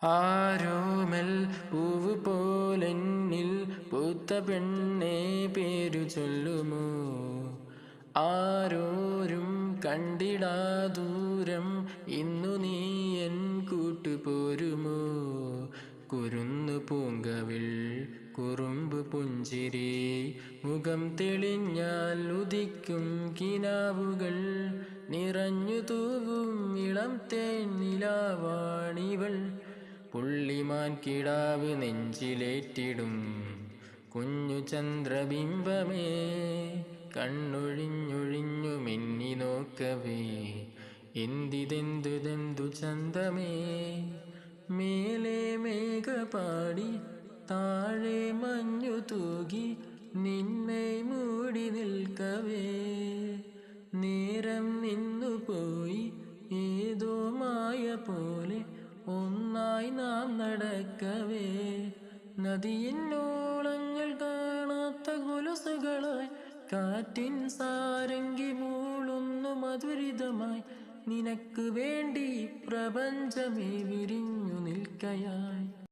ആരോമൽ പൂവ് പോലെന്നിൽ പൂത്ത പെണ്ണെ പേരു ചൊല്ലുമോ? ആരോരും കണ്ടിടാ ദൂരം ഇന്നു നീ എൻ കൂട്ടുപോരുമോ? കുരുന്നു പൂങ്കവിൾ കുറുമ്പ് പുഞ്ചിരി മുഖം തെളിഞ്ഞാൽ ഉദിക്കും കിനാവുകൾ നിറഞ്ഞു തൂവും ഇളം തേൻ നിലാവാണിവൾ. പുള്ളിമാൻ കിടാവ് നെഞ്ചിലേറ്റിടും കുഞ്ഞു ചന്ദ്രബിംബമേ, കണ്ണൊഴിഞ്ഞൊഴിഞ്ഞു മിന്നി നോക്കവേ എന്തിതെന്തു ചന്തമേ. മേലെ മേഘപാടി താഴെ മഞ്ഞു തൂകി നിന്നെ മൂടി നിൽക്കവേ, നേരം നിന്നു പോയി ഏതോ മായ പോലെ ഒന്നായി നാം നടക്കവേ. നദിയിന്നോളങ്ങൾ കാണാത്ത കൊലുസുകളായി കാറ്റിൻ സാരംഗി മൂളുന്നു മധുരിതമായി, നിനക്ക് വേണ്ടി പ്രപഞ്ചമേ വിരിഞ്ഞു നിൽക്കയായി.